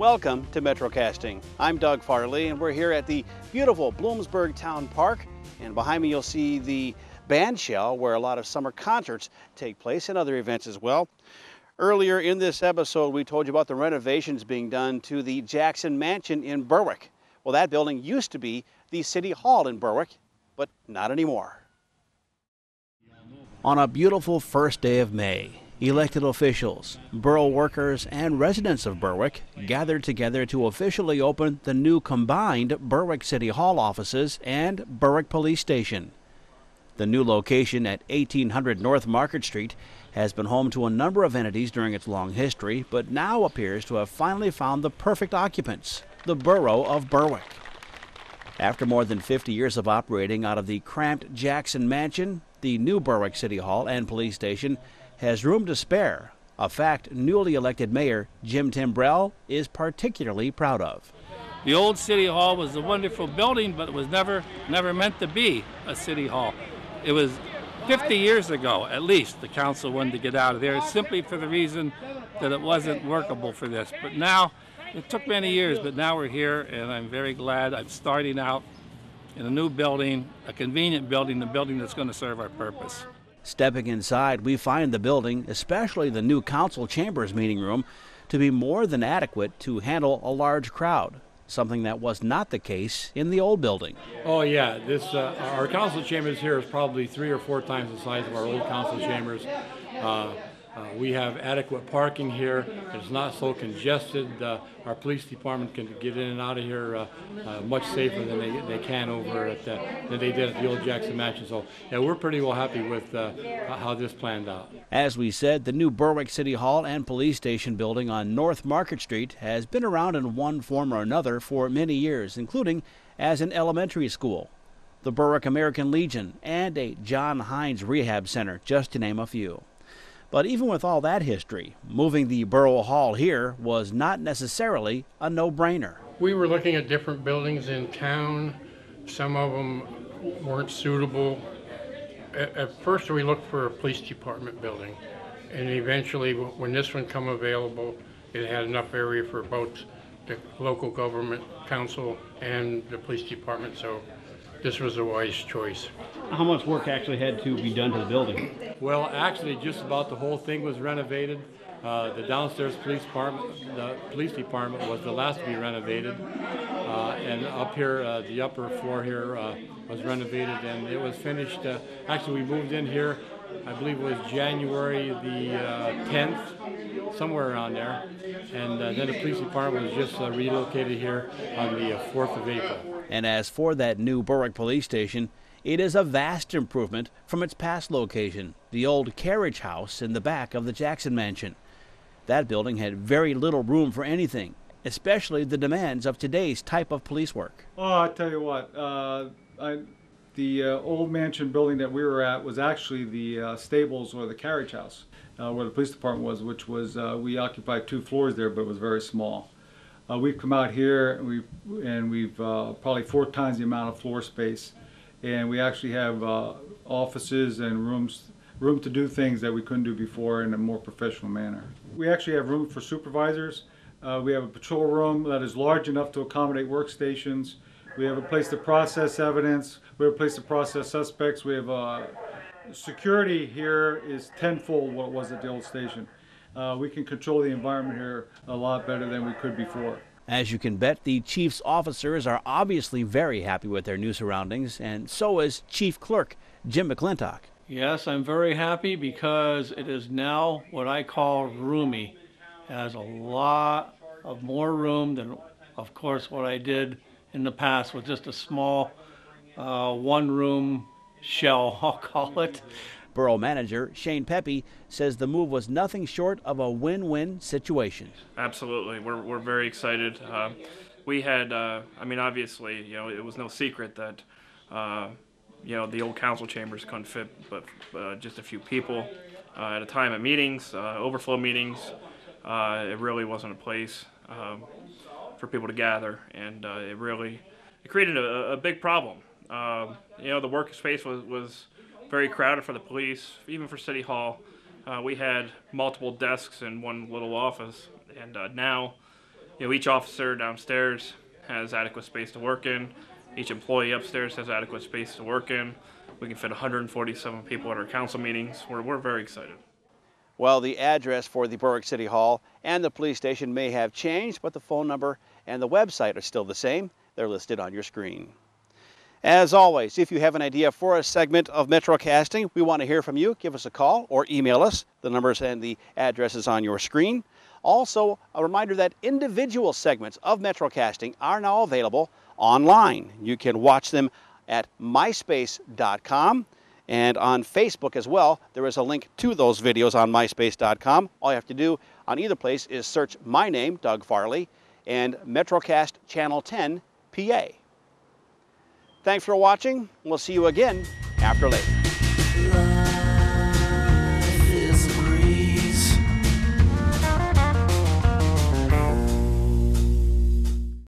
Welcome to MetroCasting. I'm Doug Farley, and we're here at the beautiful Bloomsburg Town Park. And behind me you'll see the band shell where a lot of summer concerts take place and other events as well. Earlier in this episode, we told you about the renovations being done to the Jackson Mansion in Berwick. Well, that building used to be the City Hall in Berwick, but not anymore. On a beautiful first day of May, elected officials, borough workers, and residents of Berwick gathered together to officially open the new combined Berwick City Hall offices and Berwick Police Station. The new location at 1800 North Market Street has been home to a number of entities during its long history, but now appears to have finally found the perfect occupants, the Borough of Berwick. After more than 50 years of operating out of the cramped Jackson Mansion, the new Berwick City Hall and Police Station has room to spare, a fact newly elected Mayor Jim Timbrell is particularly proud of. The old City Hall was a wonderful building, but it was never meant to be a City Hall. It was 50 years ago, at least, the council wanted to get out of there simply for the reason that it wasn't workable for this. But now, it took many years, but now we're here, and I'm very glad I'm starting out in a new building, a convenient building, a building that's going to serve our purpose. Stepping inside, we find the building, especially the new council chambers meeting room, to be more than adequate to handle a large crowd, something that was not the case in the old building. Oh yeah, our council chambers here is probably 3 or 4 times the size of our old council chambers. We have adequate parking here. It's not so congested. Our police department can get in and out of here much safer than they can over at than they did at the old Jackson Mansion. So yeah, we're pretty well happy with how this planned out. As we said, the new Berwick City Hall and Police Station building on North Market Street has been around in one form or another for many years, including as an elementary school, the Berwick American Legion, and a John Hines Rehab Center, just to name a few. But even with all that history, moving the Borough Hall here was not necessarily a no-brainer. We were looking at different buildings in town. Some of them weren't suitable. At first we looked for a police department building, and eventually when this one come available, it had enough area for both the local government council and the police department, so this was a wise choice. How much work actually had to be done to the building? Well, actually, just about the whole thing was renovated. The downstairs police department was the last to be renovated, and up here, the upper floor here was renovated, and it was finished. Actually, we moved in here, I believe it was January the 10th, somewhere around there, and then the police department was just relocated here on the 4th of April. And as for that new Berwick Police Station, it is a vast improvement from its past location, the old carriage house in the back of the Jackson Mansion. That building had very little room for anything, especially the demands of today's type of police work. Oh, I tell you what, the old mansion building that we were at was actually the stables or the carriage house where the police department was, which was, we occupied 2 floors there, but it was very small. We've come out here and we've probably 4 times the amount of floor space, and we actually have offices and room to do things that we couldn't do before in a more professional manner. We actually have room for supervisors. We have a patrol room that is large enough to accommodate workstations. We have a place to process evidence. We have a place to process suspects. We have security here is tenfold what it was at the old station. We can control the environment here a lot better than we could before. As you can bet, the chief's officers are obviously very happy with their new surroundings, and so is Chief Clerk Jim McClintock. Yes, I'm very happy because it is now what I call roomy. It has a lot of more room than, of course, what I did in the past with just a small one-room shell, I'll call it. Borough Manager Shane Pepe says the move was nothing short of a win-win situation. Absolutely, we're very excited. We had, obviously, it was no secret that, the old council chambers couldn't fit, but just a few people at a time at meetings, overflow meetings. It really wasn't a place for people to gather, and it created a big problem. The workspace was very crowded for the police, even for City Hall. We had multiple desks in one little office, and now, you know, each officer downstairs has adequate space to work in. Each employee upstairs has adequate space to work in. We can fit 147 people at our council meetings. We're very excited. Well, the address for the Berwick City Hall and the police station may have changed, but the phone number and the website are still the same. They're listed on your screen. As always, if you have an idea for a segment of MetroCasting, we want to hear from you. Give us a call or email us. The numbers and the addresses on your screen. Also, a reminder that individual segments of MetroCasting are now available online. You can watch them at myspace.com. And on Facebook as well, there is a link to those videos on myspace.com. All you have to do on either place is search my name, Doug Farley, and MetroCast Channel 10 PA. Thanks for watching. We'll see you again after Labor.